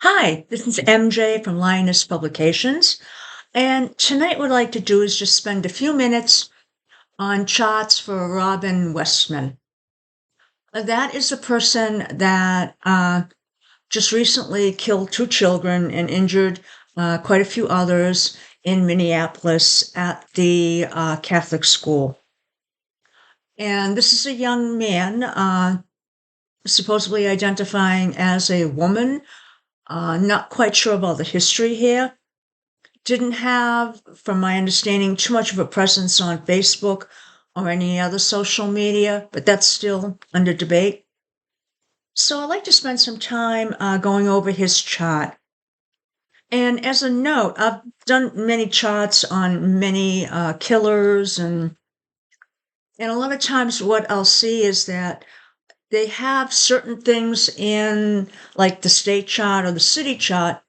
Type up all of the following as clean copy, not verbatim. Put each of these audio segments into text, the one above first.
Hi, this is MJ from Lioness Publications, and tonight what I'd like to do is just spend a few minutes on charts for Robin Westman. That is a person that just recently killed two children and injured quite a few others in Minneapolis at the Catholic school. And this is a young man, supposedly identifying as a woman. Not quite sure about the history here. Didn't have, from my understanding, too much of a presence on Facebook or any other social media, but that's still under debate. So I'd like to spend some time going over his chart. And as a note, I've done many charts on many killers, and a lot of times what I'll see is that they have certain things in, like the state chart or the city chart,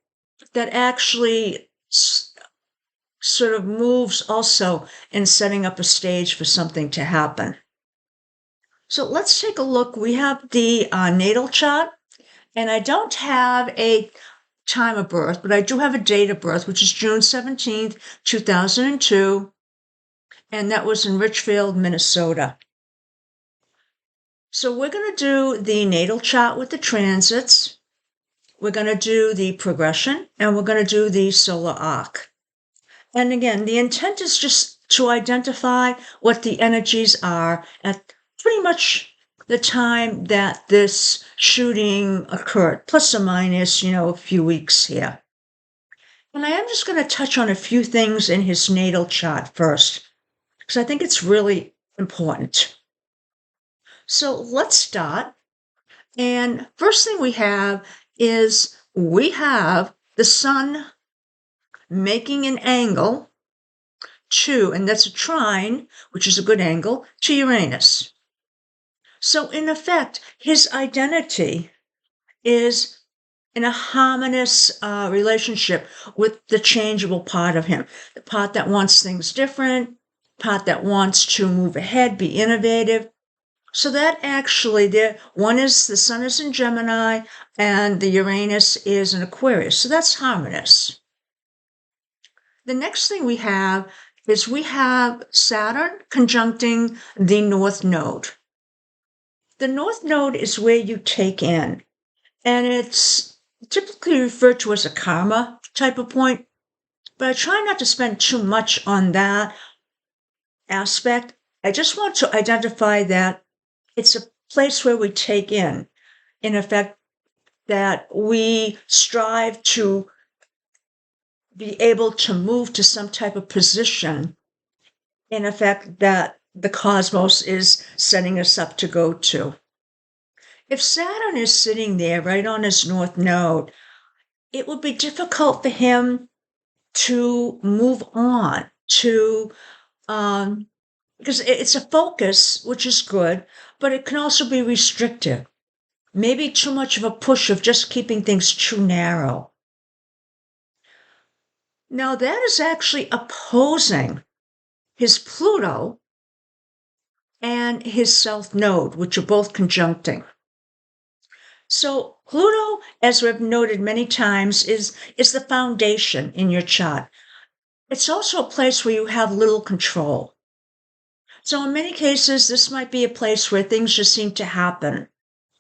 that actually sort of moves also in setting up a stage for something to happen. So let's take a look. We have the natal chart, and I don't have a time of birth, but I do have a date of birth, which is June 17th, 2002, and that was in Richfield, Minnesota. So we're going to do the natal chart with the transits. We're going to do the progression, and we're going to do the solar arc. And again, the intent is just to identify what the energies are at pretty much the time that this shooting occurred, plus or minus, a few weeks here. And I am just going to touch on a few things in his natal chart first, because I think it's really important. So let's start. And first thing we have is we have the sun making an angle to, and that's a trine, which is a good angle, to Uranus. So in effect, his identity is in a harmonious relationship with the changeable part of him, the part that wants things different, part that wants to move ahead, be innovative. So that actually, one is the sun is in Gemini and the Uranus is in Aquarius. So that's harmonious. The next thing we have is we have Saturn conjuncting the North Node. The North Node is where you take in, and it's typically referred to as a karma type of point, but I try not to spend too much on that aspect. I just want to identify that it's a place where we take in effect, that we strive to be able to move to some type of position, in effect, that the cosmos is setting us up to go to. If Saturn is sitting there right on his North Node, it would be difficult for him to move on because it's a focus, which is good, but it can also be restrictive. Maybe too much of a push of just keeping things too narrow. Now, that is actually opposing his Pluto and his South Node, which are both conjuncting. So Pluto, as we've noted many times, is the foundation in your chart. It's also a place where you have little control. So in many cases, this might be a place where things just seem to happen.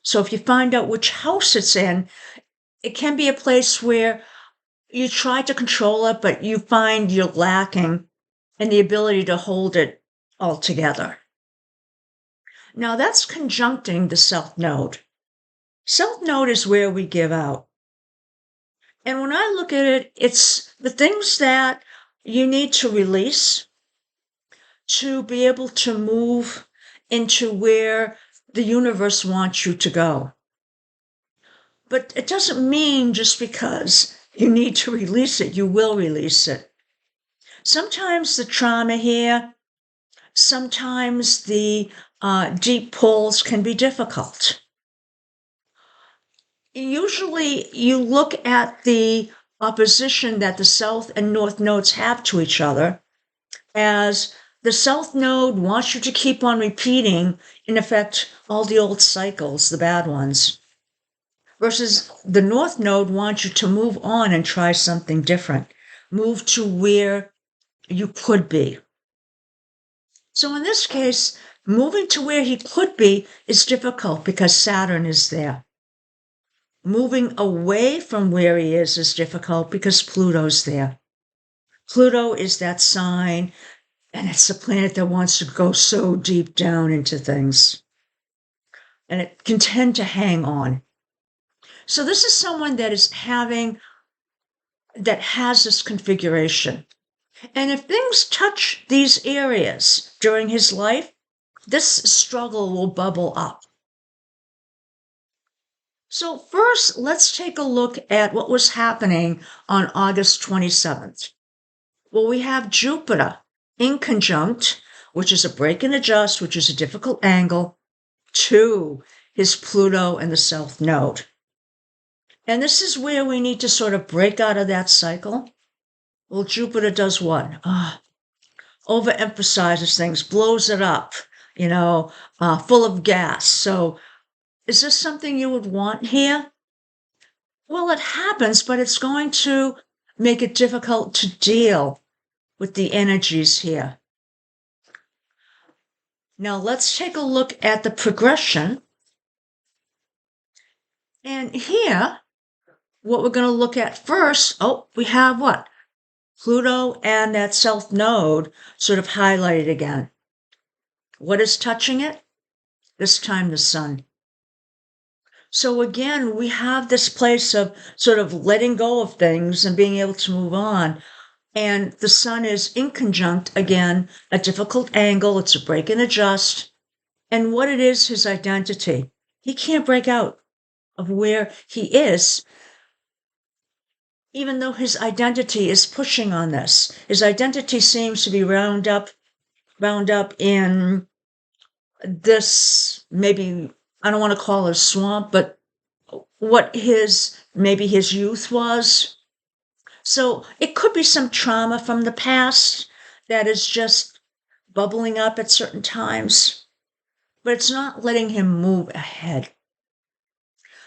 So if you find out which house it's in, it can be a place where you try to control it, but you find you're lacking in the ability to hold it all together. Now that's conjuncting the South Node. South Node is where we give out. And when I look at it, it's the things that you need to release to be able to move into where the universe wants you to go. But it doesn't mean just because you need to release it, you will release it. Sometimes the trauma here, sometimes the deep pulls can be difficult. Usually you look at the opposition that the South and North nodes have to each other as the South node wants you to keep on repeating, in effect, all the old cycles, the bad ones. versus the North Node wants you to move on and try something different. Move to where you could be. So in this case, moving to where he could be is difficult because Saturn is there. Moving away from where he is difficult because Pluto's there. Pluto is that sign, and it's a planet that wants to go so deep down into things. And it can tend to hang on. So this is someone that has this configuration. And if things touch these areas during his life, this struggle will bubble up. So first, let's take a look at what was happening on August 27th. Well, we have Jupiter in conjunct, which is a break and adjust, which is a difficult angle, to his Pluto and the South Node. And this is where we need to sort of break out of that cycle. Well, Jupiter does what? Overemphasizes things, blows it up, full of gas. So is this something you would want here? Well, it happens, but it's going to make it difficult to deal with the energies here. Now let's take a look at the progression. And here, what we're going to look at first, we have what? Pluto and that South Node sort of highlighted again. What is touching it? This time the Sun. So again, we have this place of sort of letting go of things and being able to move on. And the Sun is in conjunct, again, a difficult angle. It's a break and adjust. And what it is, his identity. He can't break out of where he is, even though his identity is pushing on this. His identity seems to be wound up in this, maybe, I don't want to call it a swamp, but what maybe his youth was. So it could be some trauma from the past that is just bubbling up at certain times, but it's not letting him move ahead.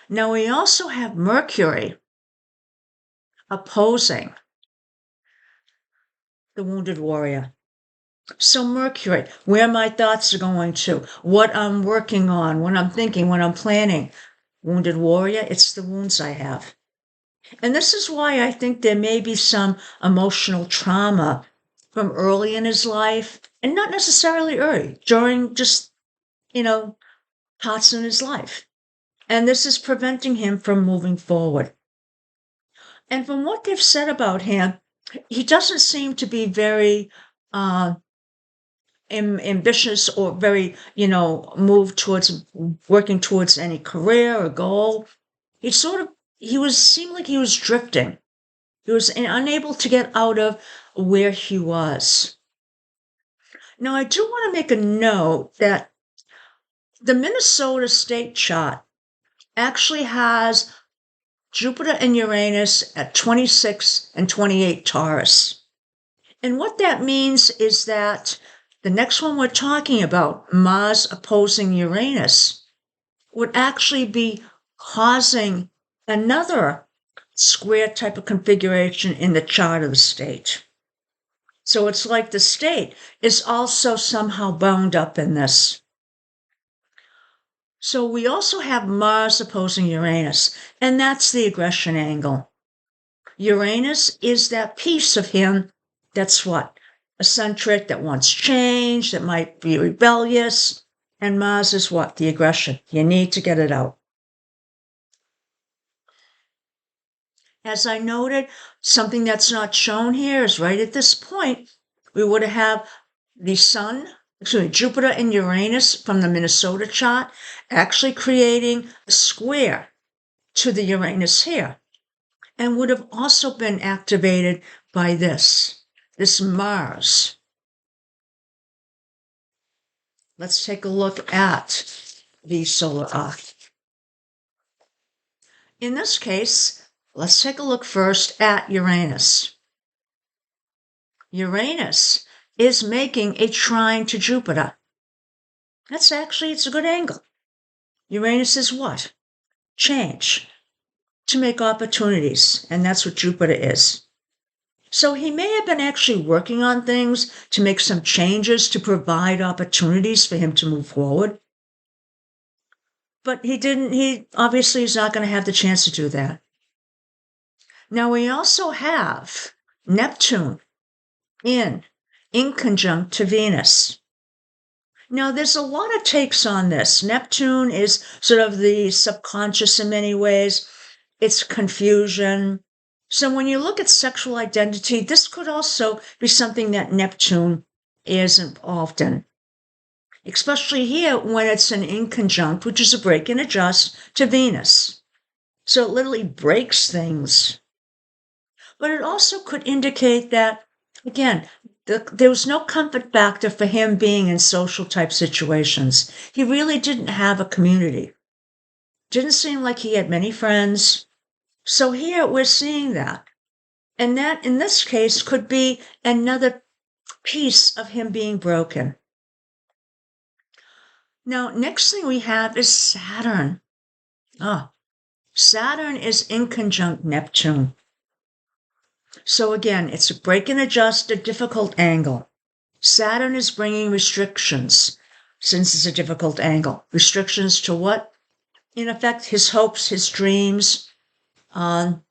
Now we also have Mercury opposing the wounded warrior. So Mercury, where my thoughts are going to, what I'm working on, what I'm thinking, what I'm planning. Wounded warrior, it's the wounds I have. And this is why I think there may be some emotional trauma from early in his life, and not necessarily early, during just, parts in his life. And this is preventing him from moving forward. And from what they've said about him, he doesn't seem to be very ambitious or very, moved towards working towards any career or goal. He seemed like he was drifting. He was unable to get out of where he was. Now, I do want to make a note that the Minnesota state chart actually has Jupiter and Uranus at 26 and 28 Taurus. And what that means is that the next one we're talking about, Mars opposing Uranus, would actually be causing another square type of configuration in the chart of the state. So it's like the state is also somehow bound up in this. So we also have Mars opposing Uranus, and that's the aggression angle. Uranus is that piece of him that's what? Eccentric, that wants change, that might be rebellious. And Mars is what? The aggression. You need to get it out. As I noted, something that's not shown here is right at this point, we would have the Jupiter and Uranus from the Minnesota chart actually creating a square to the Uranus here, and would have also been activated by this Mars. Let's take a look at the solar arc. In this case, let's take a look first at Uranus. Uranus is making a trine to Jupiter. It's a good angle. Uranus is what? Change. to make opportunities, and that's what Jupiter is. So he may have been actually working on things to make some changes to provide opportunities for him to move forward. But he obviously is not going to have the chance to do that. Now we also have Neptune in conjunct to Venus. Now there's a lot of takes on this. Neptune is sort of the subconscious in many ways. It's confusion. So when you look at sexual identity, this could also be something that Neptune is involved in. Especially here when it's an inconjunct, which is a break and adjust to Venus. So it literally breaks things. But it also could indicate that, again, there was no comfort factor for him being in social type situations. He really didn't have a community. Didn't seem like he had many friends. So here we're seeing that. And that, in this case, could be another piece of him being broken. Now, next thing we have is Saturn. Saturn is in conjunct Neptune. So again, it's a break and adjust, a difficult angle. Saturn is bringing restrictions, since it's a difficult angle. Restrictions to what? In effect, his hopes, his dreams. And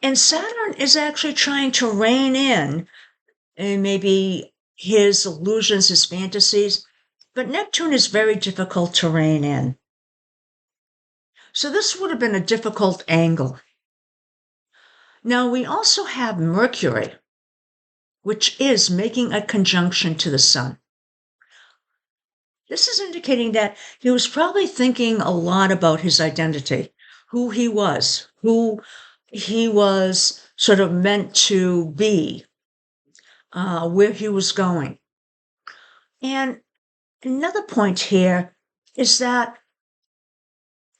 Saturn is actually trying to rein in maybe his illusions, his fantasies. But Neptune is very difficult to rein in. So this would have been a difficult angle. Now we also have Mercury, which is making a conjunction to the Sun. This is indicating that he was probably thinking a lot about his identity, who he was sort of meant to be, where he was going. And another point here is that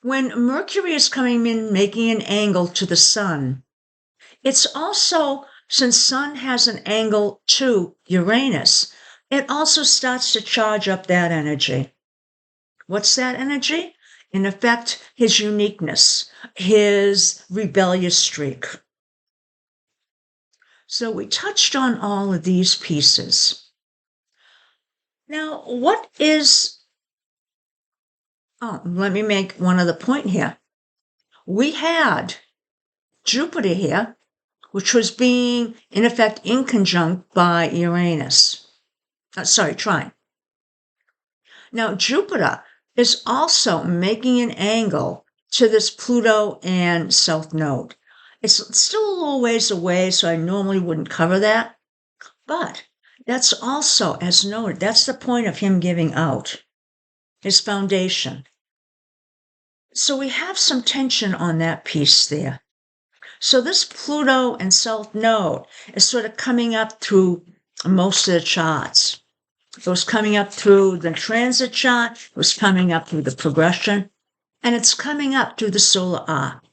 when Mercury is coming in, making an angle to the Sun, it's also, since Sun has an angle to Uranus, it also starts to charge up that energy. What's that energy? In effect, his uniqueness, his rebellious streak. So we touched on all of these pieces. Now, let me make one other point here. We had Jupiter here, which was being, in effect, inconjunct by Uranus. Trine. Now, Jupiter is also making an angle to this Pluto and South Node. It's still a little ways away, so I normally wouldn't cover that. But that's also, as noted, that's the point of him giving out, his foundation. So we have some tension on that piece there. So this Pluto and South Node is sort of coming up through most of the charts. It was coming up through the transit chart, it was coming up through the progression, and it's coming up through the solar arc.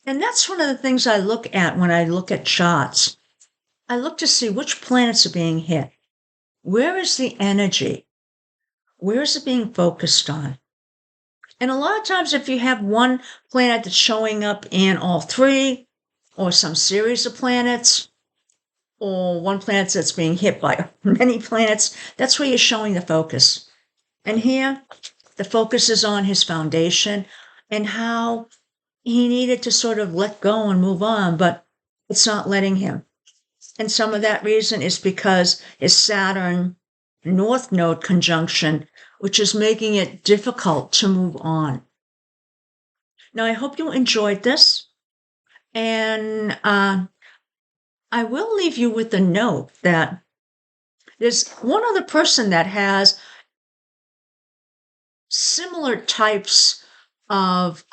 And that's one of the things I look at when I look at charts. I look to see which planets are being hit. Where is the energy? Where is it being focused on? And a lot of times if you have one planet that's showing up in all three, or some series of planets, or one planet that's being hit by many planets, that's where you're showing the focus. And here, the focus is on his foundation and how he needed to sort of let go and move on, but it's not letting him. And some of that reason is because his Saturn North Node conjunction, which is making it difficult to move on. Now, I hope you enjoyed this. And I will leave you with a note that there's one other person that has similar types of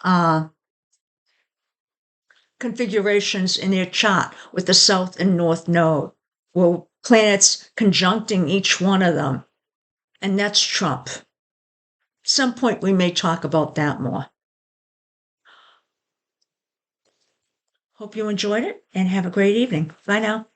configurations in their chart with the South and North Node, where planets conjuncting each one of them. And that's Trump. At some point, we may talk about that more. Hope you enjoyed it and have a great evening. Bye now.